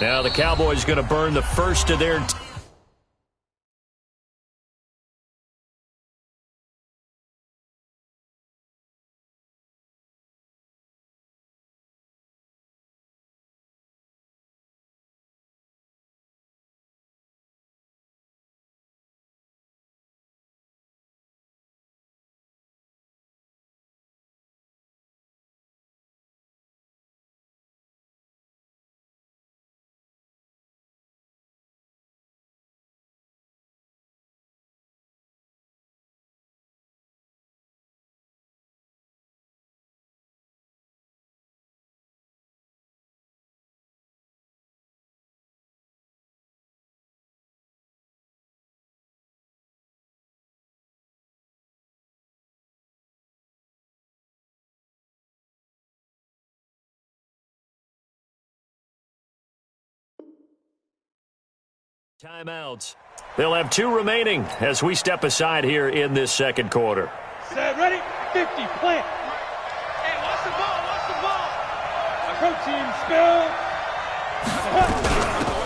Now the Cowboys going to burn the first of their timeouts. They'll have 2 remaining as we step aside here in this second quarter. Set, ready, 50, plant. Hey, watch the ball, watch the ball. Protein spill.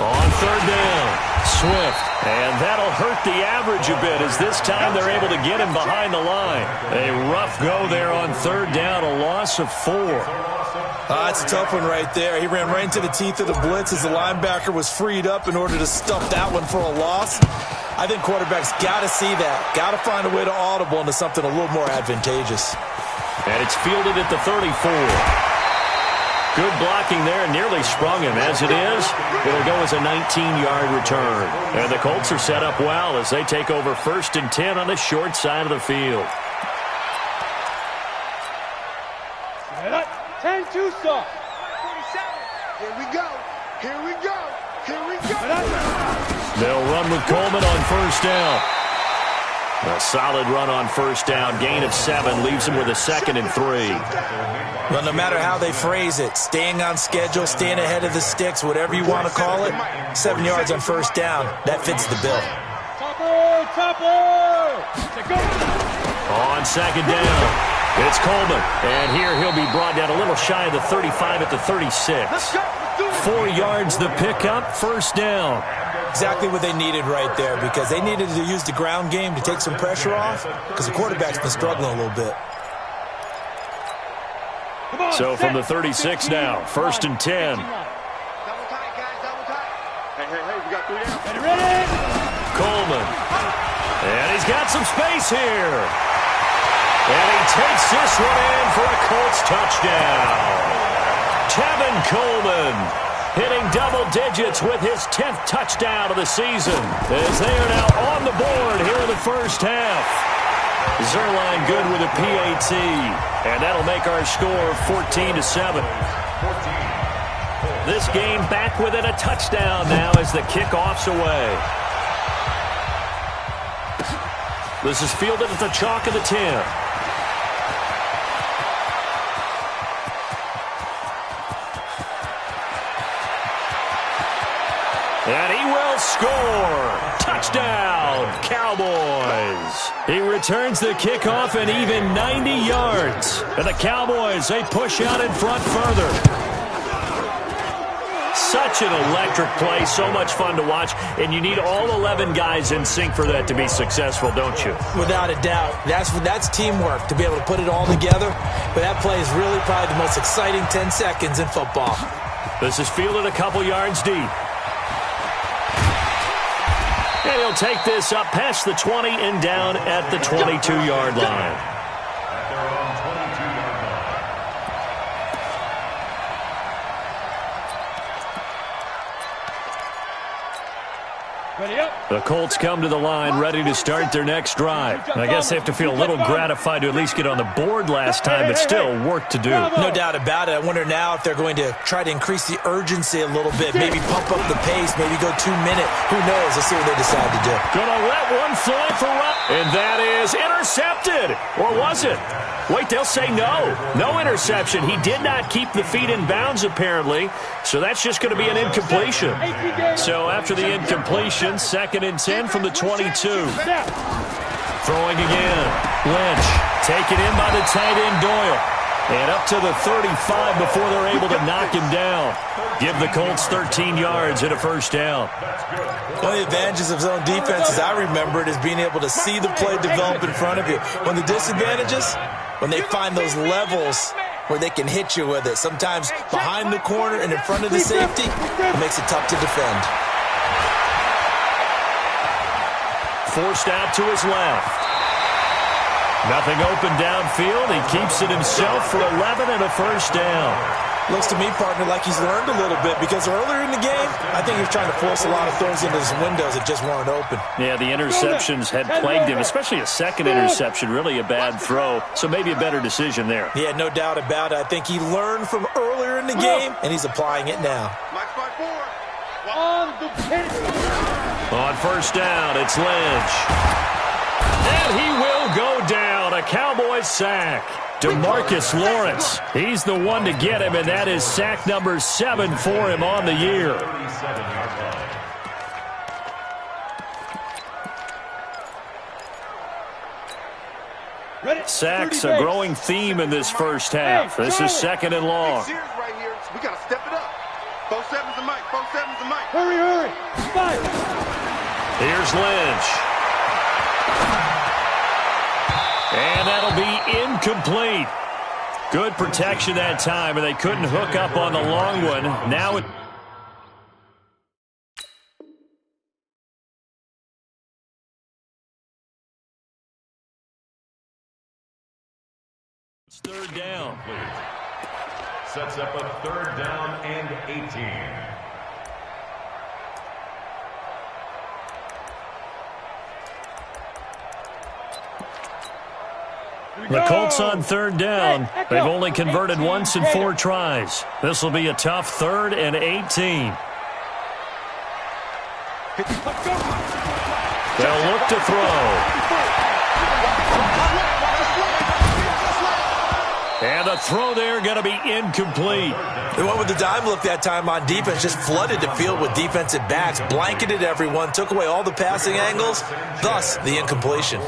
On third down, Swift. And that'll hurt the average a bit as this time they're able to get him behind the line. A rough go there on third down, a loss of 4. That's a tough one right there. He ran right into the teeth of the blitz as the linebacker was freed up in order to stuff that one for a loss. I think quarterbacks got to see that. Got to find a way to audible into something a little more advantageous. And it's fielded at the 34. Good blocking there, nearly sprung him. As it is, it'll go as a 19-yard return. And the Colts are set up well as they take over 1st and 10 on the short side of the field. 10 too soft. 47. Here we go. Here we go. Here we go. They'll run with Coleman on first down. A solid run on first down. Gain of 7 leaves him with a 2nd and 3. Well, no matter how they phrase it, staying on schedule, staying ahead of the sticks, whatever you want to call it, 7 yards on first down, that fits the bill. Topper! On second down, it's Coleman. And here he'll be brought down a little shy of the 35 at the 36. 4 yards the pickup, first down. Exactly what they needed right there because they needed to use the ground game to take some pressure off because the quarterback's been struggling a little bit. So from the 36 now, 1st and 10. Double tight, guys, double tight. Hey, we got 3 down. Ready? Coleman. And he's got some space here. And he takes this one in for a Colts touchdown. Tevin Coleman hitting double digits with his 10th touchdown of the season as they are now on the board here in the first half. Zerline good with a PAT, and that'll make our score 14-7. This game back within a touchdown now as the kickoff's away. This is fielded at the chalk of the 10. And he will score. Touchdown, Cowboys. He returns the kickoff and even 90 yards. And the Cowboys, they push out in front further. Such an electric play, so much fun to watch, and you need all 11 guys in sync for that to be successful, don't you? Without a doubt. That's teamwork, to be able to put it all together. But that play is really probably the most exciting 10 seconds in football. This is fielded a couple yards deep. And he'll take this up past the 20 and down at the 22-yard line. The Colts come to the line ready to start their next drive. I guess they have to feel a little gratified to at least get on the board last time, but still work to do. No doubt about it. I wonder now if they're going to try to increase the urgency a little bit, maybe pump up the pace, maybe go 2 minute. Who knows? Let's see what they decide to do. Gonna let one fly for Rupp, and that is intercepted. Or was it? Wait, they'll say no. No interception. He did not keep the feet in bounds, apparently, so that's just going to be an incompletion. So after the incompletion, 2nd and 10 from the 22. Throwing again. Lynch taken in by the tight end Doyle. And up to the 35 before they're able to knock him down. Give the Colts 13 yards and a first down. One of the advantages of zone defense, as I remember it, is being able to see the play develop in front of you. When the disadvantages, when they find those levels where they can hit you with it, sometimes behind the corner and in front of the safety, it makes it tough to defend. Forced out to his left. Nothing open downfield. He keeps it himself for 11 and a first down. Looks to me, partner, like he's learned a little bit because earlier in the game, I think he was trying to force a lot of throws into his windows that just weren't open. Yeah, the interceptions had plagued him, especially a second interception, really a bad throw. So maybe a better decision there. Yeah, no doubt about it. I think he learned from earlier in the game, and he's applying it now. On first down, it's Lynch. And he will go down. A Cowboys sack. DeMarcus Lawrence. He's the one to get him, and that is sack number 7 for him on the year. Sacks a growing theme in this first half. This is second and long. We got to step it up. 4-7's the mic. 4-7's the mic. Hurry, hurry. Spike. Here's Lynch. And that'll be incomplete. Good protection that time, and they couldn't hook up on the long one. Now it's third down. Sets up a third down and 18. The Colts on third down. They've only converted once in 4 tries. This will be a tough 3rd and 18. They'll look to throw. And the throw there going to be incomplete. They went with the dime look that time on defense, just flooded the field with defensive backs, blanketed everyone, took away all the passing angles, thus the incompletion.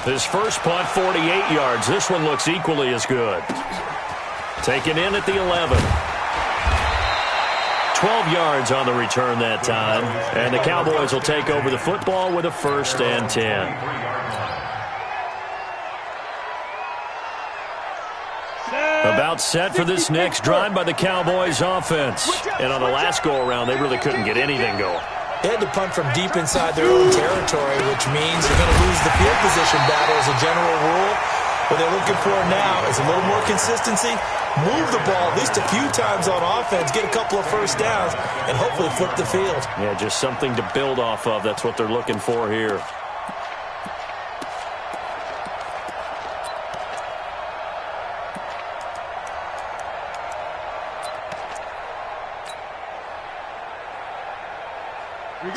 His first punt, 48 yards. This one looks equally as good. Taken in at the 11. 12 yards on the return that time. And the Cowboys will take over the football with a 1st and 10. About set for this next drive by the Cowboys offense. And on the last go-around, they really couldn't get anything going. They had to punt from deep inside their own territory, which means you're going to lose the field position battle as a general rule. What they're looking for now is a little more consistency, move the ball at least a few times on offense, get a couple of first downs, and hopefully flip the field. Yeah, just something to build off of. That's what they're looking for here.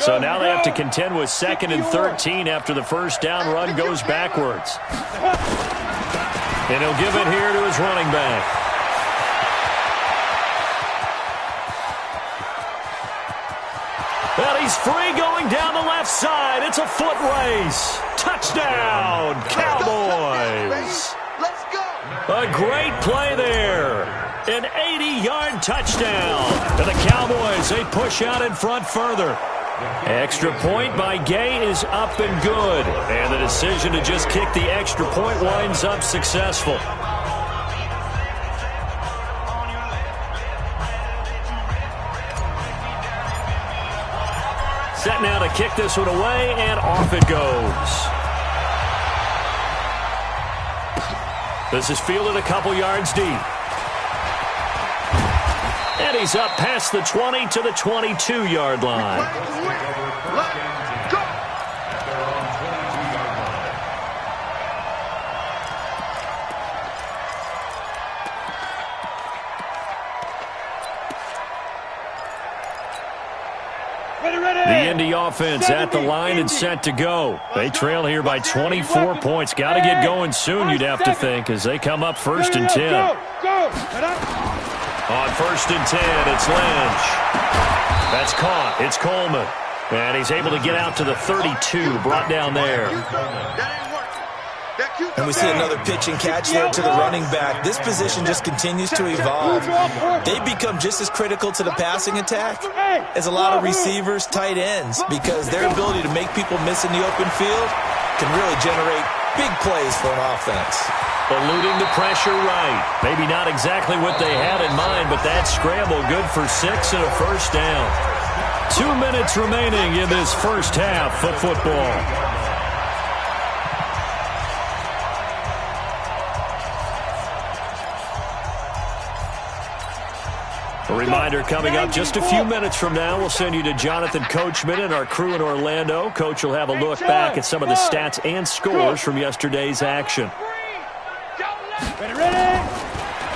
So now they have to contend with 2nd and 13 after the first down run goes backwards. And he'll give it here to his running back. And he's free going down the left side. It's a foot race. Touchdown, Cowboys. Let's go. A great play there. An 80-yard touchdown. And the Cowboys, they push out in front further. Extra point by Gay is up and good. And the decision to just kick the extra point winds up successful. Set now to kick this one away, and off it goes. This is fielded a couple yards deep. And he's up past the 20 to the 22-yard line. Let's go. The Indy offense at the line and set to go. They trail here by 24 points. Got to get going soon, you'd have to think, as they come up 1st and 10. On 1st and 10, it's Lynch. That's caught. It's Coleman. And he's able to get out to the 32, brought down there. That ain't working. That And we see another pitch and catch there to the running back. This position just continues to evolve. They become just as critical to the passing attack as a lot of receivers, tight ends, because their ability to make people miss in the open field can really generate big plays for an offense. Eluding the pressure right. Maybe not exactly what they had in mind, but that scramble good for 6 and a first down. 2 minutes remaining in this first half of football. A reminder coming up just a few minutes from now, we'll send you to Jonathan Coachman and our crew in Orlando. Coach will have a look back at some of the stats and scores from yesterday's action.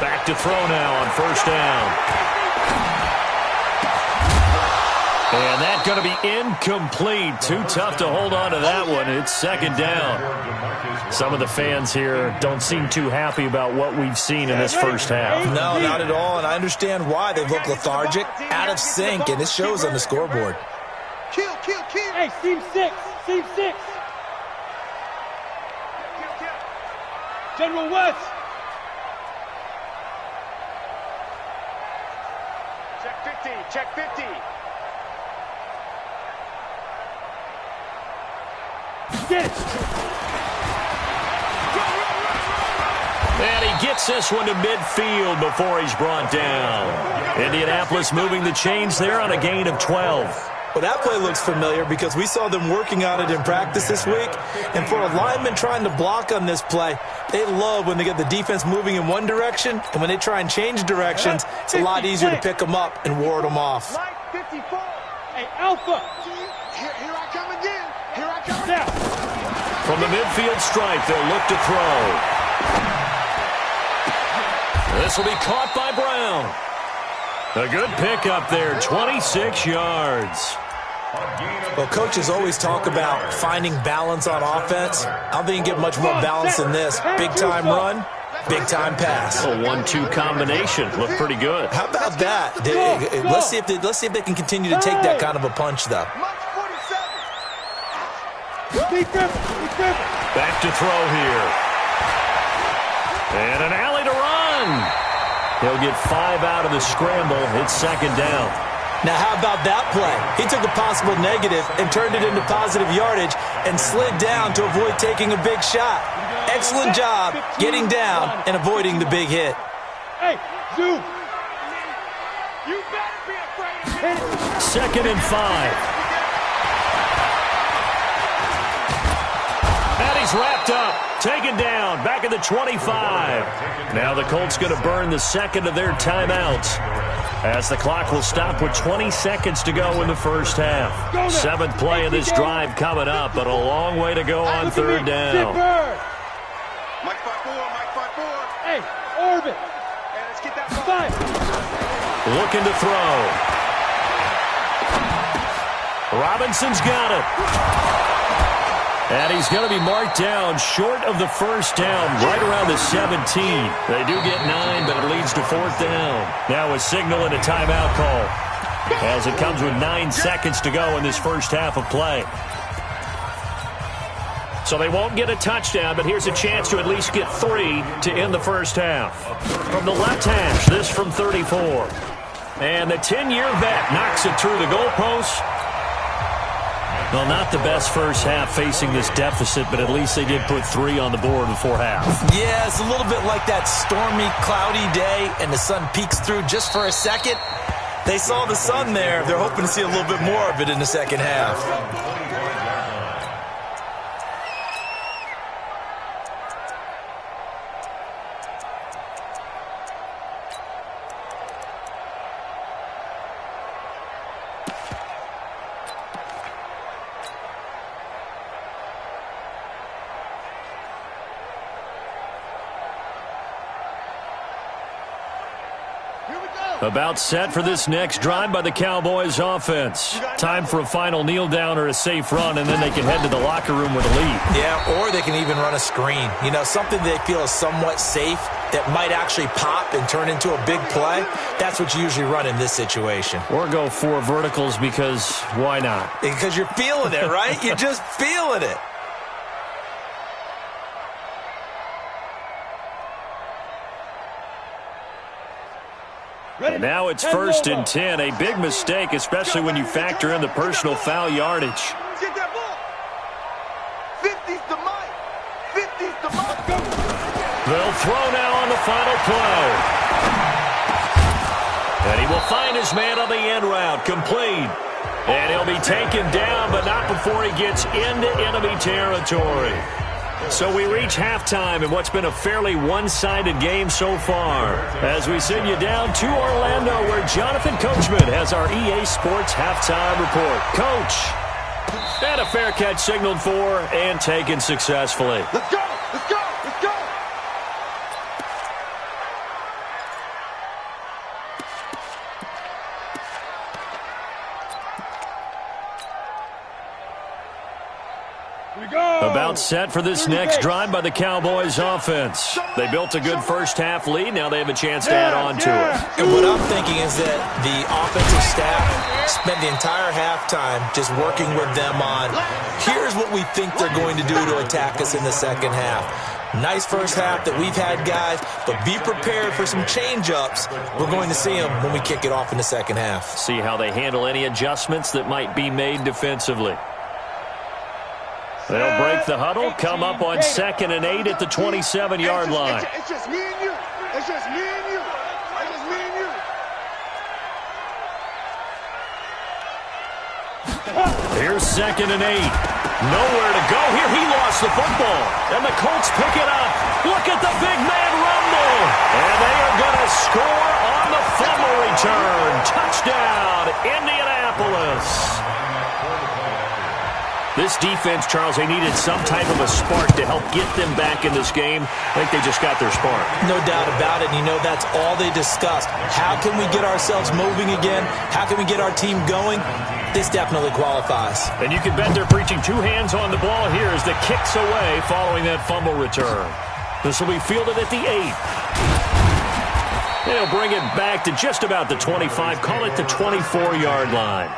Back to throw now on first down. And that's going to be incomplete. Too tough to hold on to that one. It's second down. Some of the fans here don't seem too happy about what we've seen in this first half. No, not at all, and I understand why. They look lethargic, out of sync, and it shows on the scoreboard. Kill. Hey, team 6. General West. Check 50. Get it. And he gets this one to midfield before he's brought down. Indianapolis moving the chains there on a gain of 12. Well, that play looks familiar because we saw them working on it in practice this week. And for a lineman trying to block on this play, they love when they get the defense moving in one direction. And when they try and change directions, it's a lot easier to pick them up and ward them off. Light 54. Hey, Alpha. Here I come again. Now. From the midfield stripe, they'll look to throw. This will be caught by Brown. A good pickup there, 26 yards. Well, coaches always talk about finding balance on offense. I don't think you get much more balance than this. Big-time run, big-time pass. A 1-2 combination. Looked pretty good. How about that? Let's see if they can continue to take that kind of a punch, though. Back to throw here. And an alley to run. He'll get 5 out of the scramble. It's second down. Now, how about that play? He took a possible negative and turned it into positive yardage and slid down to avoid taking a big shot. Excellent job getting down and avoiding the big hit. Hey, Zoo. You better be afraid. Second and 5. And he's wrapped up. Taken down. Back at the 25. Now the Colts going to burn the second of their timeouts, as the clock will stop with 20 seconds to go in the first half. 7th play of this drive coming up, but a long way to go on third down. Mike 5-4. Hey, Orbit. Hey, let's get that 5. Looking to throw. Robinson's got it. And he's going to be marked down short of the first down, right around the 17. They do get 9, but it leads to 4th down. Now a signal and a timeout call, as it comes with 9 seconds to go in this first half of play. So they won't get a touchdown, but here's a chance to at least get 3 to end the first half. From the left hash, this from 34. And the 10-year vet knocks it through the goalpost. Well, not the best first half facing this deficit, but at least they did put 3 on the board before half. Yeah, it's a little bit like that stormy, cloudy day, and the sun peeks through just for a second. They saw the sun there. They're hoping to see a little bit more of it in the second half. About set for this next drive by the Cowboys offense. Time for a final kneel down or a safe run, and then they can head to the locker room with a lead. Yeah, or they can even run a screen. You know, something they feel is somewhat safe that might actually pop and turn into a big play. That's what you usually run in this situation. Or go 4 verticals, because why not? Because you're feeling it, right? You're just feeling it. And now it's 1st and 10. A big mistake, especially when you factor in the personal foul yardage. Get that ball. 50's the mic. 50's the mic. They'll throw now on the final play. And he will find his man on the end route. Complete. And he'll be taken down, but not before he gets into enemy territory. So we reach halftime in what's been a fairly one-sided game so far. As we send you down to Orlando, where Jonathan Coachman has our EA Sports halftime report. Coach, and a fair catch signaled for and taken successfully. Let's go. Let's go. Let's go. About set for this next drive by the Cowboys offense. They built a good first-half lead. Now they have a chance to add on to it. And what I'm thinking is that the offensive staff spent the entire halftime just working with them on, here's what we think they're going to do to attack us in the second half. Nice first half that we've had, guys, but be prepared for some change-ups. We're going to see them when we kick it off in the second half. See how they handle any adjustments that might be made defensively. They'll break the huddle, come up on 2nd and 8 at the 27-yard line. It's just me and you. It's just me and you. It's just me and you. Here's 2nd and 8. Nowhere to go here. He lost the football. And the Colts pick it up. Look at the big man rumble. And they are going to score on the fumble return. Touchdown, Indianapolis. This defense, Charles, they needed some type of a spark to help get them back in this game. I think they just got their spark. No doubt about it. And you know, that's all they discussed. How can we get ourselves moving again? How can we get our team going? This definitely qualifies. And you can bet they're preaching two hands on the ball here as the kick's away following that fumble return. This will be fielded at the 8. They'll bring it back to just about the 25. Call it the 24-yard line.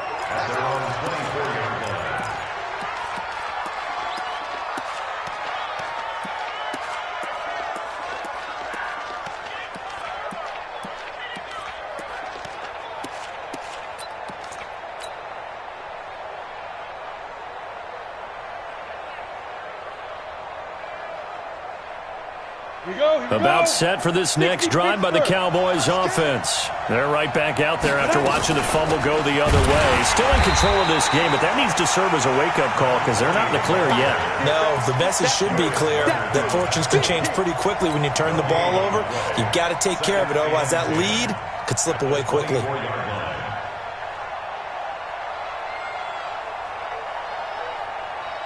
About set for this next drive by the Cowboys offense. They're right back out there after watching the fumble go the other way. Still in control of this game, but that needs to serve as a wake-up call because they're not in the clear yet. No, the message should be clear that fortunes can change pretty quickly when you turn the ball over. You've got to take care of it, otherwise that lead could slip away quickly.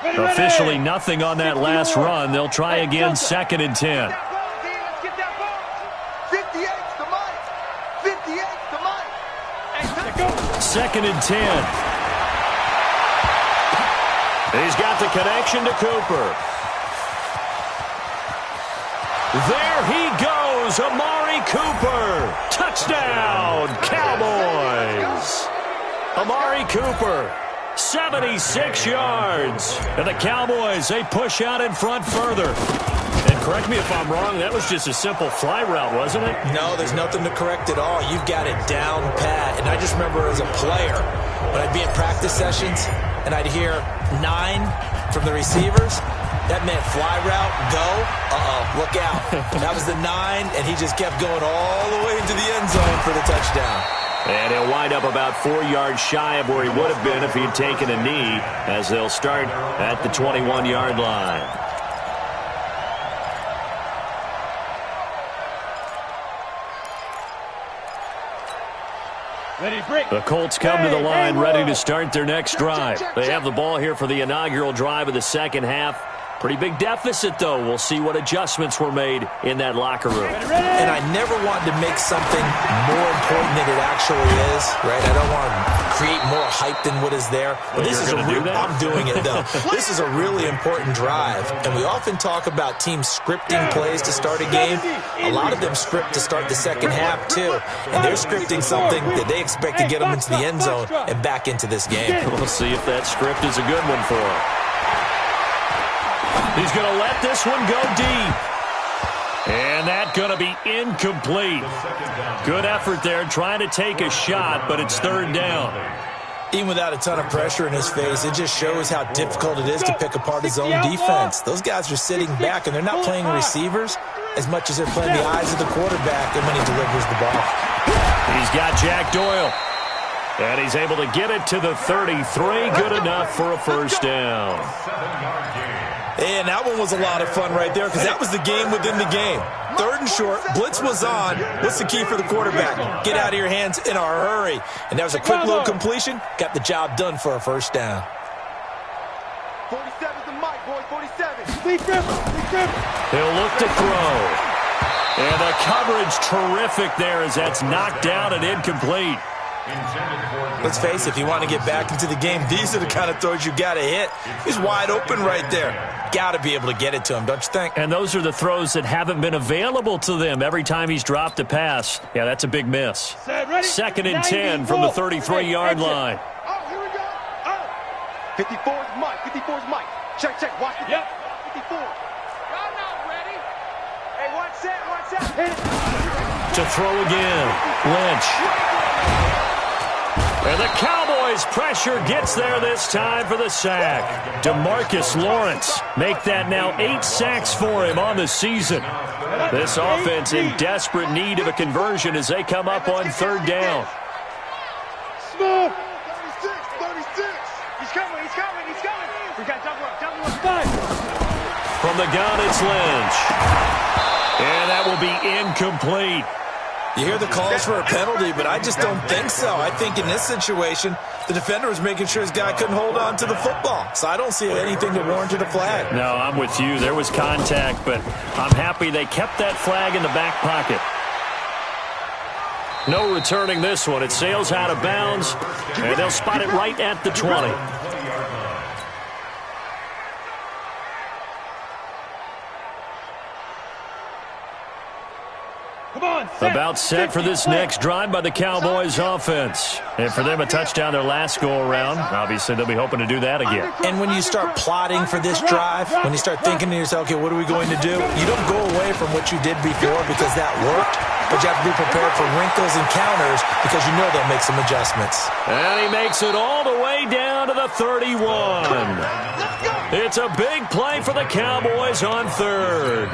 Officially nothing on that last run. They'll try again, 2nd and 10. Second and 10. He's got the connection to Cooper. There he goes, Amari Cooper. Touchdown, Cowboys. Amari Cooper, 76 yards. And the Cowboys, they push out in front further. And correct me if I'm wrong, that was just a simple fly route, wasn't it? No, there's nothing to correct at all. You've got it down pat. And I just remember as a player, when I'd be in practice sessions and I'd hear 9 from the receivers, that meant fly route, go, look out. That was the 9, and he just kept going all the way into the end zone for the touchdown. And he'll wind up about 4 yards shy of where he would have been if he had taken a knee, as they'll start at the 21-yard line. The Colts come to the line ready to start their next drive. They have the ball here for the inaugural drive of the second half. Pretty big deficit, though. We'll see what adjustments were made in that locker room. And I never wanted to make something more important than it actually is, right? I don't want to create more hype than what is there. But this is I'm doing it, though. This is a really important drive. And we often talk about teams scripting plays to start a game. A lot of them script to start the second half, too. And they're scripting something that they expect to get them into the end zone and back into this game. We'll see if that script is a good one for them. He's going to let this one go deep. And And that's going to be incomplete. Good effort there trying to take a shot, but it's third down. Even without a ton of pressure in his face, it just shows how difficult it is to pick apart his own defense. Those guys are sitting back, and they're not playing receivers as much as they're playing the eyes of the quarterback and when he delivers the ball. He's got Jack Doyle. And he's able to get it to the 33. Good enough for a first down. And that one was a lot of fun right there because that was the game within the game. Third and short, blitz was on. What's the key for the quarterback? Get out of your hands in a hurry. And that was a quick little completion. Got the job done for a first down. 47's the mic, boy, 47. He'll look to throw. And the coverage terrific there as that's knocked down and incomplete. Let's face it, if you want to get back into the game, these are the kind of throws you got to hit. He's wide open right there. Got to be able to get it to him, don't you think? And those are the throws that haven't been available to them every time he's dropped a pass. Yeah, that's a big miss. Second and 10 from the 33-yard line. Oh, here we go. Oh. 54's Mike, 54's Mike. Check, watch it. Yep. 54. Y'all not ready. Hey, watch that. To throw again, Lynch. And the Cowboys' pressure gets there this time for the sack. DeMarcus Lawrence make that now 8 sacks for him on the season. This offense in desperate need of a conversion as they come up on third down. Smooth. 36. He's coming. We got double up. From the gun, it's Lynch. And that will be incomplete. You hear the calls for a penalty, but I just don't think so. I think in this situation, the defender was making sure his guy couldn't hold on to the football. So I don't see anything that warranted a flag. No, I'm with you. There was contact, but I'm happy they kept that flag in the back pocket. No returning this one. It sails out of bounds, and they'll spot it right at the 20. About set for this next drive by the Cowboys offense. And for them, a touchdown their last go-around. Obviously, they'll be hoping to do that again. And when you start plotting for this drive, when you start thinking to yourself, okay, what are we going to do? You don't go away from what you did before because that worked, but you have to be prepared for wrinkles and counters because you know they'll make some adjustments. And he makes it all the way down to the 31. It's a big play for the Cowboys on third.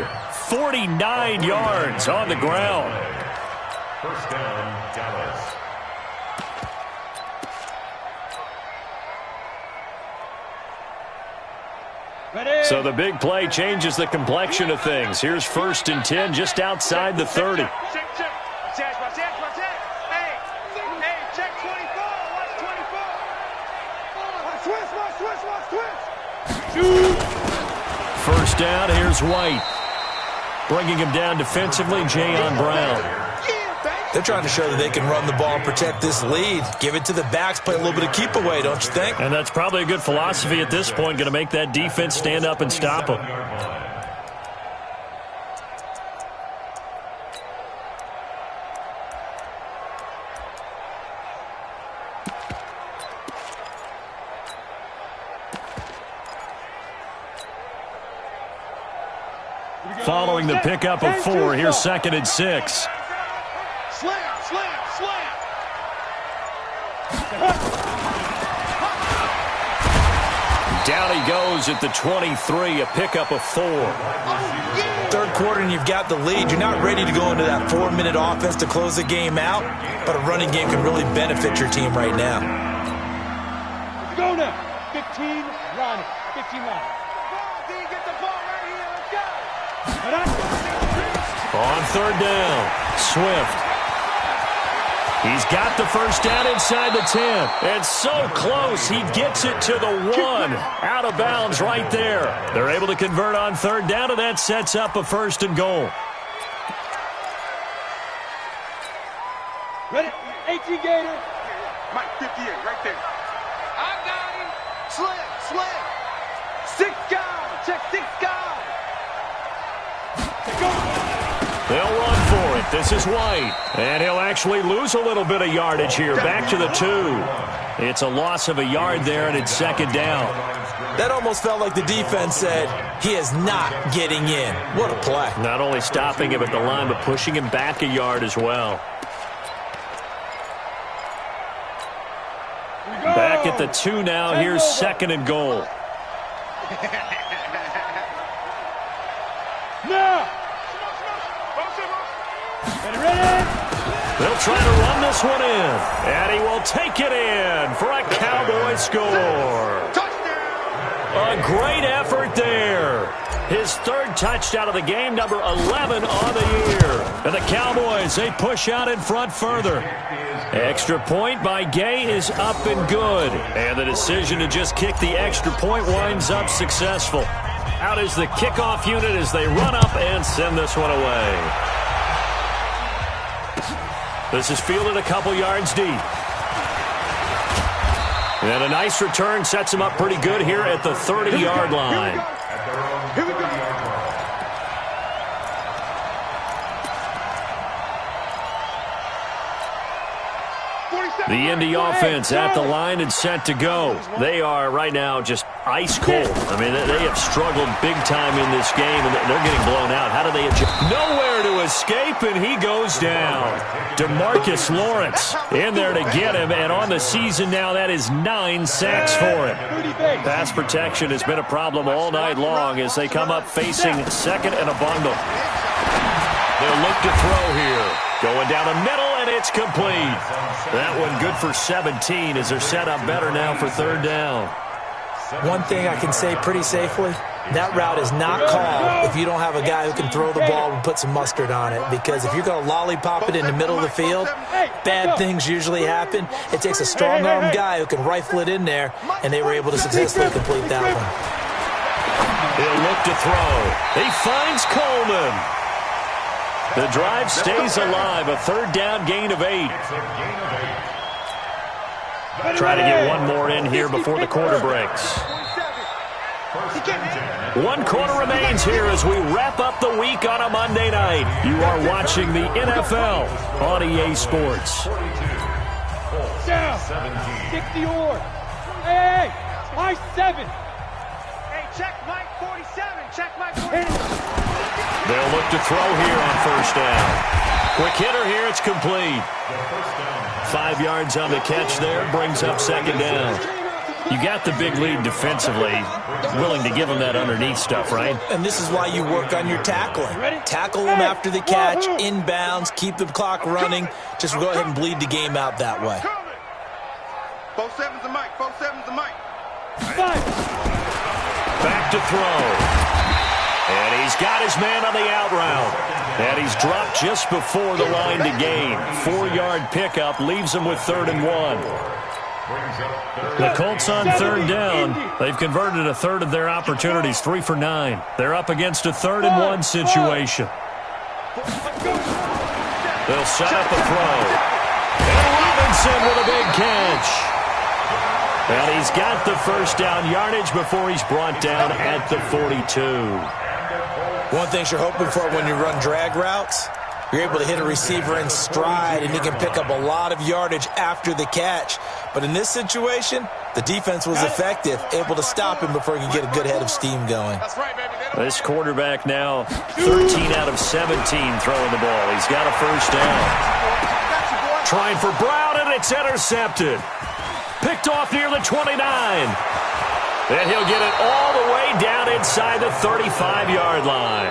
49 yards on the ground. First down, Dallas. Ready. So the big play changes the complexion of things. Here's first and 10 just outside the 30. Check. Watch that. Hey, check 24. Watch 24. Watch twist. First down, here's White. Bringing him down defensively, Jayon Brown. They're trying to show that they can run the ball and protect this lead. Give it to the backs, play a little bit of keep away, don't you think? And that's probably a good philosophy at this point, going to make that defense stand up and stop them. Following the pickup of 4, here's second and 6. Slam. Down he goes at the 23, a pickup of 4. Third quarter and you've got the lead. You're not ready to go into that 4-minute offense to close the game out, but a running game can really benefit your team right now. Let's go now. 15 running. 15 running. Get the ball right here. Let's go. On third down, Swift. He's got the first down inside the 10. And so close, he gets it to the 1. Out of bounds right there. They're able to convert on third down, and that sets up a first and goal. Ready? 18 Gator. Mike, 58, right there. I got him. Slam. 6 guys. Check 6 guys. They'll run for it. This is White. And he'll actually lose a little bit of yardage here. Back to the 2. It's a loss of a yard there, and it's second down. That almost felt like the defense said, he is not getting in. What a play. Not only stopping him at the line, but pushing him back a yard as well. Back at the 2 now. Here's 2nd and goal. They'll try to run this one in. And he will take it in for a Cowboy score. A great effort there. His 3rd touchdown of the game, number 11 on the year. And the Cowboys, they push out in front further. Extra point by Gay is up and good. And the decision to just kick the extra point winds up successful. Out is the kickoff unit as they run up and send this one away. This is fielded a couple yards deep. And a nice return sets him up pretty good here at the 30-yard line. Here we go. The Indy offense at the line and set to go. They are right now just ice cold. I mean, they have struggled big time in this game, and they're getting blown out. How do they adjust? Nowhere to escape, and he goes down. DeMarcus Lawrence in there to get him, and on the season now, that is 9 sacks for him. Pass protection has been a problem all night long as they come up facing 2nd and a bundle. They'll look to throw here. Going down the middle, and it's complete. That one good for 17 as they're set up better now for 3rd down. One thing I can say pretty safely, that route is not called if you don't have a guy who can throw the ball and put some mustard on it. Because if you're going to lollipop it in the middle of the field, bad things usually happen. It takes a strong-armed guy who can rifle it in there, and they were able to successfully complete that one. He'll look to throw. He finds Coleman. The drive stays alive. A 3rd down gain of 8. Try to get one more in here before the quarter breaks. 1 quarter remains here as we wrap up the week on a Monday night. You are watching the NFL on EA Sports. Down. 60 or. Hey, my 7. Hey, check Mike 47. Check Mike 47. They'll look to throw here on 1st down. Quick hitter here, it's complete. 5 yards on the catch there, brings up 2nd down. You got the big lead defensively, willing to give them that underneath stuff, right? And this is why you work on your tackling. Tackle them after the catch, inbounds, keep the clock running. Just go ahead and bleed the game out that way. 47's a Mike. 47's a Mike. Back to throw. And he's got his man on the out route. And he's dropped just before the line to gain. 4-yard pickup leaves him with 3rd and 1. The Colts on 3rd down. They've converted a 1/3 of their opportunities, 3 for 9. They're up against a 3rd and 1 situation. They'll set up a throw. And Robinson with a big catch. And he's got the 1st down yardage before he's brought down at the 42. One thing you're hoping for when you run drag routes, you're able to hit a receiver in stride, and he can pick up a lot of yardage after the catch. But in this situation, the defense was effective, able to stop him before he could get a good head of steam going. This quarterback now 13 out of 17 throwing the ball. He's got a 1st down. Trying for Brown, and it's intercepted. Picked off near the 29. And he'll get it all the way down inside the 35-yard line.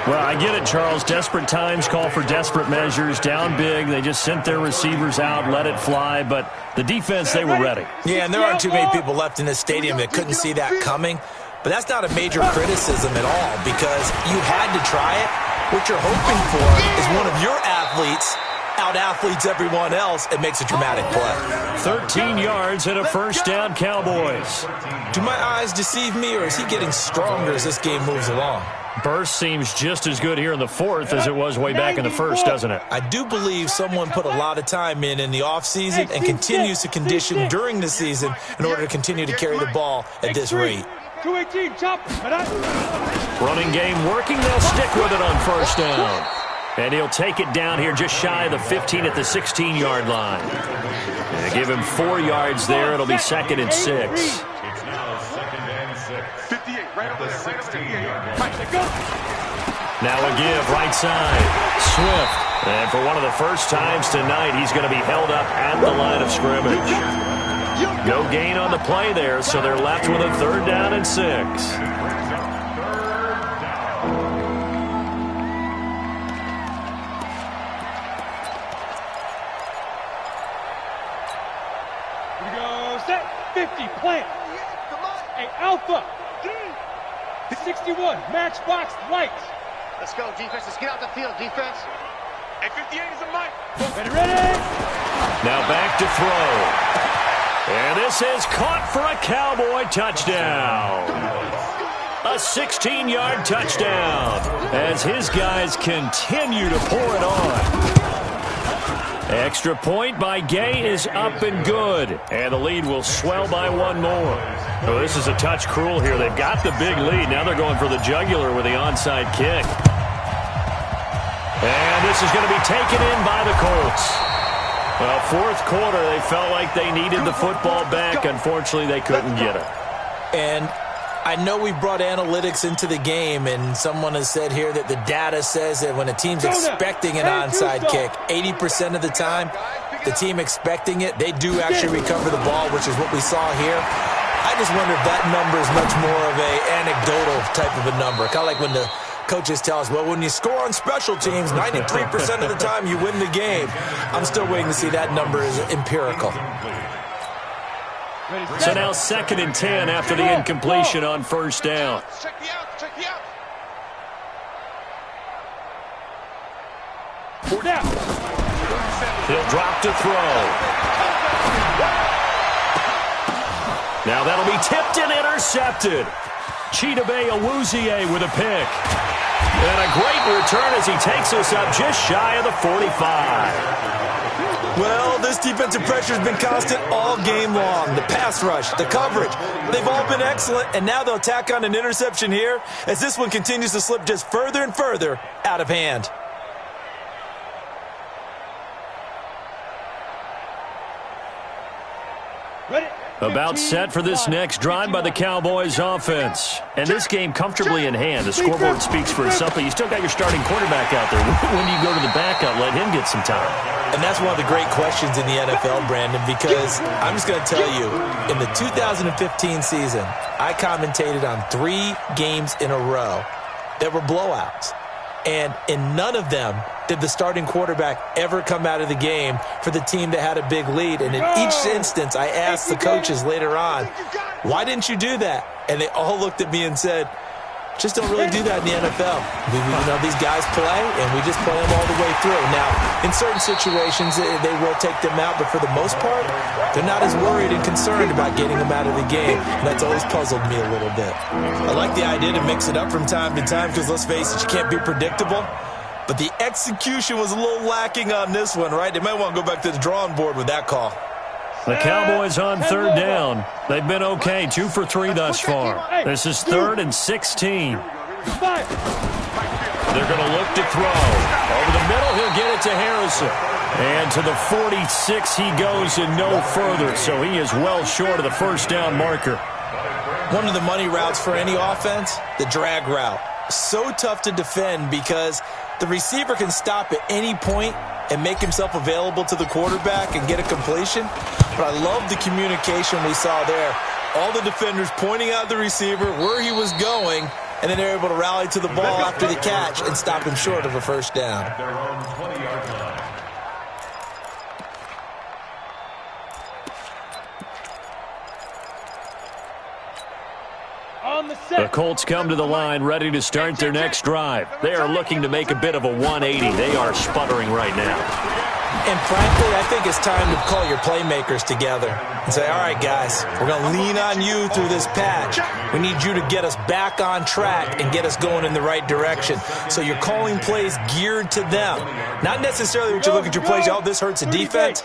Well, I get it, Charles. Desperate times call for desperate measures. Down big. They just sent their receivers out, let it fly. But the defense, they were ready. Yeah, and there aren't too many people left in this stadium that couldn't see that coming. But that's not a major criticism at all because you had to try it. What you're hoping for is one of your athletes out-athletes everyone else and makes a dramatic play. 13 yards and a 1st down, Cowboys. Do my eyes deceive me, or is he getting stronger as this game moves along? Burst seems just as good here in the 4th as it was way back in the 1st, doesn't it? I do believe someone put a lot of time in the offseason and continues to condition during the season in order to continue to carry the ball at this rate. 218, chop. Running game working. They'll stick with it on 1st down. And he'll take it down here just shy of the 15 at the 16-yard line. And give him 4 yards there. It'll be 2nd and 6. Now a give, right side. Swift. And for one of the first times tonight, he's going to be held up at the line of scrimmage. No gain on the play there, so they're left with a 3rd down and 6. Set, 50, plant. Hey, Alpha. 61, matchbox, lights. Let's go, defense. Let's get out the field, defense. Hey, 58 is a mic. Ready? Now back to throw. And this is caught for a Cowboy touchdown. A 16-yard touchdown as his guys continue to pour it on. Extra point by Gay is up and good. And the lead will swell by one more. Oh, this is a touch cruel here. They've got the big lead. Now they're going for the jugular with the onside kick. And this is going to be taken in by the Colts. Well, 4th quarter, they felt like they needed the football back. Unfortunately, they couldn't get it. And I know we brought analytics into the game, and someone has said here that the data says that when a team's expecting an onside kick, 80% of the time, the team expecting it, they do actually recover the ball, which is what we saw here. I just wonder if that number is much more of an anecdotal type of a number, kind of like when the coaches tell us, well, when you score on special teams, 93% of the time you win the game. I'm still waiting to see that number is empirical. So now 2nd and 10 after the incompletion on 1st down. Check the out. Check the out. He'll drop to throw. Now that'll be tipped and intercepted. Chidobe Awuzie with a pick. And a great return as he takes us up just shy of the 45. Well, this defensive pressure has been constant all game long. The pass rush, the coverage, they've all been excellent, and now they'll tack on an interception here as this one continues to slip just further and further out of hand. About set for this next drive by the Cowboys offense. And this game comfortably in hand. The scoreboard speaks for itself, but you still got your starting quarterback out there. When do you go to the backup, let him get some time? And that's one of the great questions in the NFL, Brandon, because I'm just going to tell you, in the 2015 season, I commentated on 3 games in a row that were blowouts. And in none of them did the starting quarterback ever come out of the game for the team that had a big lead. And in each instance, I asked the coaches later on, why didn't you do that? And they all looked at me and said, just don't really do that in the NFL. These guys play, and we just play them all the way through. Now, in certain situations, they will take them out, but for the most part, they're not as worried and concerned about getting them out of the game. And that's always puzzled me a little bit. I like the idea to mix it up from time to time because, let's face it, you can't be predictable. But the execution was a little lacking on this one, right? They might want to go back to the drawing board with that call. The Cowboys on 3rd down. They've been okay, 2 for 3 thus far. This is 3rd and 16. They're going to look to throw. Over the middle, he'll get it to Harrison. And to the 46 he goes and no further, so he is well short of the 1st down marker. One of the money routes for any offense, the drag route. So tough to defend because the receiver can stop at any point and make himself available to the quarterback and get a completion. But I love the communication we saw there. All the defenders pointing out the receiver, where he was going, and then they're able to rally to the ball after the catch and stop him short of a 1st down. Their own 20-yard line. The Colts come to the line ready to start their next drive. They are looking to make a bit of a 180. They are sputtering right now. And frankly, I think it's time to call your playmakers together and say, all right, guys, we're going to lean on you through this patch. We need you to get us back on track and get us going in the right direction. So you're calling plays geared to them. Not necessarily what you look at your plays, oh, this hurts the defense.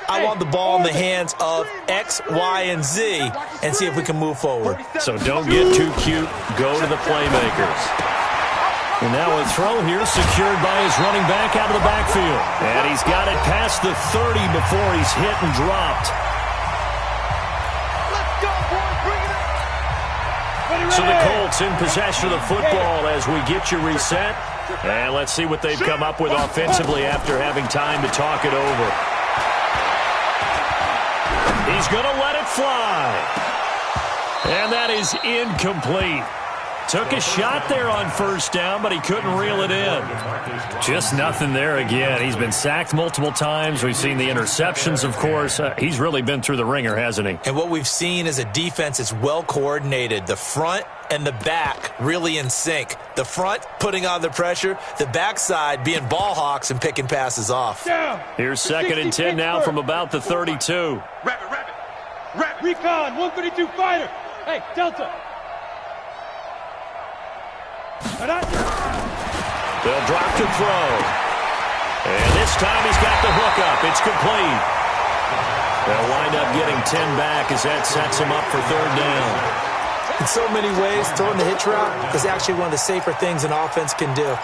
I want the ball in the hands of X, Y, and Z and see if we can move forward. So don't get too cute. Go to the playmakers. And now a throw here secured by his running back out of the backfield. And he's got it past the 30 before he's hit and dropped. Let's go, boys. Bring it up. So the Colts in possession of the football as we get you reset. And let's see what they've come up with offensively after having time to talk it over. He's going to let it fly. And that is incomplete. Took a shot there on first down, but he couldn't reel it in. Just nothing there again. He's been sacked multiple times. We've seen the interceptions, of course. He's really been through the ringer, hasn't he? And what we've seen is a defense that's well coordinated. The front and the back really in sync. The front putting on the pressure, the backside being ball hawks and picking passes off. Here's 2nd and 10 now from about the 32. Rabbit. Recon, 132 fighter. Hey, Delta. They'll drop to throw. And this time he's got the hook up. It's complete. They'll wind up getting 10 back as that sets him up for 3rd down. In so many ways, throwing the hitch route is actually one of the safer things an offense can do.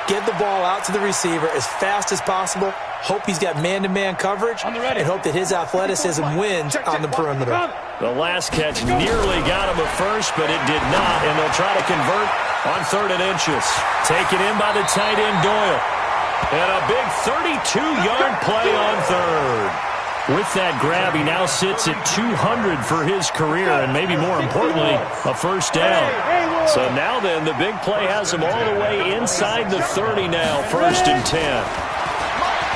Get the ball out to the receiver as fast as possible, hope he's got man-to-man coverage, and hope that his athleticism wins on the perimeter. The last catch nearly got him a first, but it did not, and they'll try to convert on 3rd and inches. Taken in by the tight end, Doyle. And a big 32-yard play on 3rd. With that grab, he now sits at 200 for his career, and maybe more importantly, a first down. So now then, the big play has him all the way inside the 30 now, 1st and 10.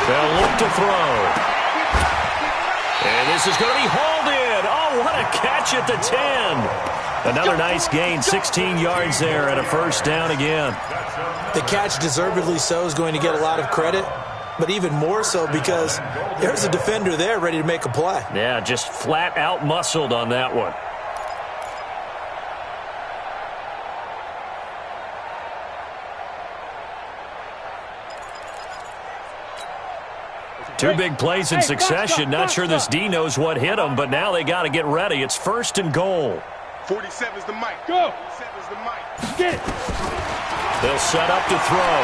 They'll look to throw. And this is going to be hauled in. Oh, what a catch at the 10. Another nice gain, 16 yards there, and a first down again. The catch, deservedly so, is going to get a lot of credit, but even more so because there's a defender there ready to make a play. Yeah, just flat out muscled on that one. Two big plays in succession. Not sure this D knows what hit him, but now they got to get ready. It's 1st and goal. 47's the mic. Go. 47's the mic. Get it. They'll set up to throw.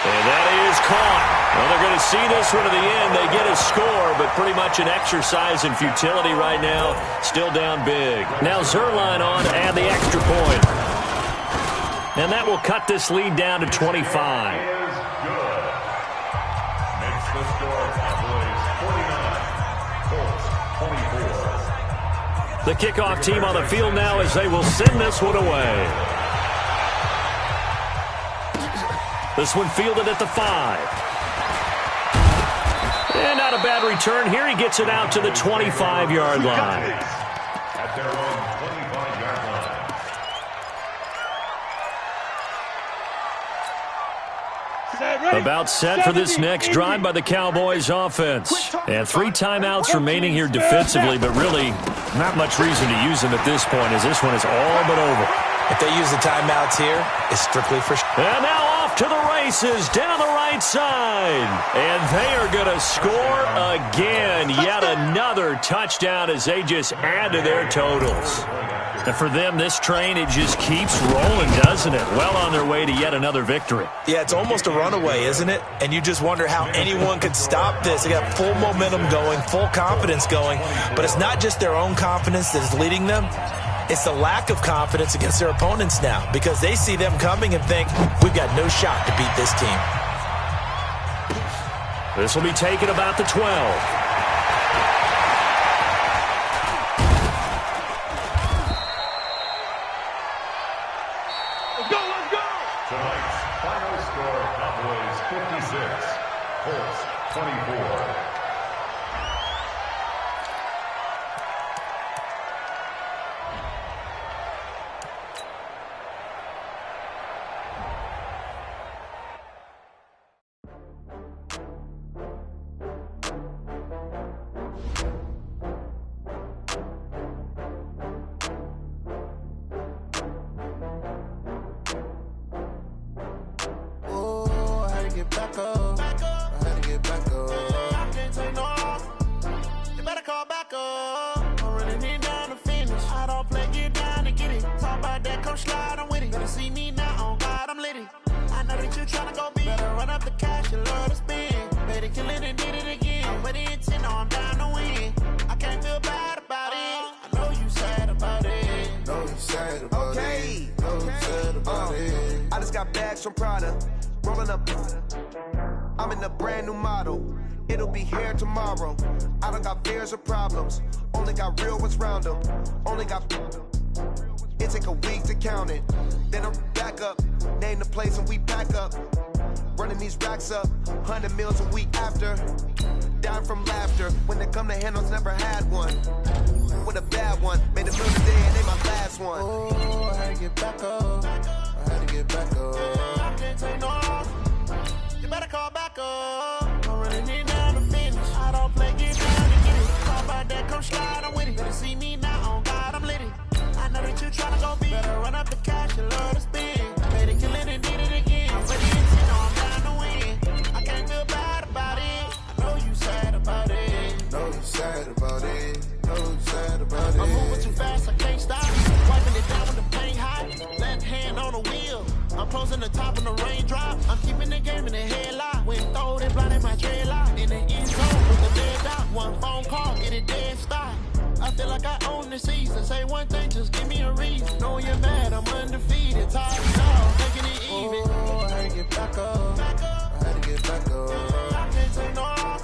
And that is caught. Well, they're going to see this one to the end. They get a score, but pretty much an exercise in futility right now. Still down big. Now Zerline on to add the extra point. And that will cut this lead down to 25. The score, Cowboys 49, Colts 24. The kickoff team on the field now as they will send this one away. This one fielded at the 5. And not a bad return here. He gets it out to the 25-yard line. At their own 25-yard line. About set for this next drive by the Cowboys offense. And 3 timeouts remaining here defensively, but really not much reason to use them at this point as this one is all but over. If they use the timeouts here, it's strictly for... And now off to the races down the right side. And they are going to score again. Yet another touchdown as they just add to their totals. And for them, this train, it just keeps rolling, doesn't it? Well on their way to yet another victory. Yeah, it's almost a runaway, isn't it? And you just wonder how anyone could stop this. They got full momentum going, full confidence going. But it's not just their own confidence that is leading them. It's the lack of confidence against their opponents now because they see them coming and think, we've got no shot to beat this team. This will be taken about the 12. Tonight's final score, Cowboys 56, Colts 24. I'm down to win. I can't feel bad about it. I know you sad about it. bags from Prada, rolling up. I'm in a brand new model. It'll be here tomorrow. I don't got fears or problems. Only got real ones round them. Only got. It take a week to count it. Then I'm back up. Name the place and we back up. Running these racks up. 100 meals a week after. Dying from laughter. When they come to handles, never had one. With a bad one. Made a meal today and they my last one. Oh, I had to get back up. I had to get back up. I can't take no loss. You better call back up. I'm running it down to finish. I don't play, get down and get it. Talk about that, come slide, I'm with it. Better see me now, on God, I'm lit it. I know that you tryna go big. Better run up the cash, you love to spend. Made it, kill it, and did it again. I'm ready to know I'm down to win. I can't feel bad about it. I know you sad about it. Know you sad about it. Know you sad about it. I'm moving too fast, I can't stop. Wiping it down with the paint hot. Left hand on the wheel. I'm closing the top of the raindrop. I'm keeping the game in the headlock. When throw it, blinding my dreadlock. In the end zone with the dead dot. One phone call, get it dead stop. I feel like I own the season. Say one thing, just give me a reason. Know you're mad, I'm undefeated. Top dog, making it even. Oh, I had to get back up. I had to get back up. I can't take no loss.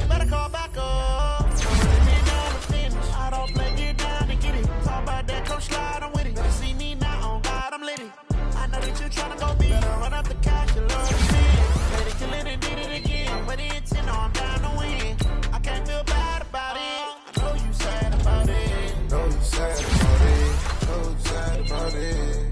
You better call back up. I'm running it down to finish. I don't play, get down and get it. Talk about that, come slide, I'm with it. Better see me now, on God, I'm lit it. I know that you tryna go big. Better run up the cash, you love to spend. Made it, kill it, and did it again. But it's in, I'm down to win. I can't feel bad about it. I know you sad about it. Know you sad about it. Know you sad about it.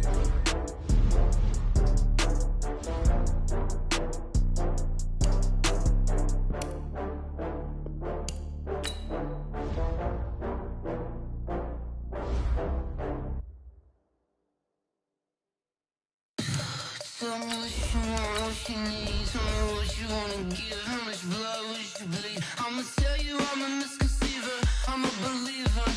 Tell me what you want, what you need. Tell me what you wanna give. How much blood would you bleed? I'ma tell you I'm a misconceiver. I'm a believer.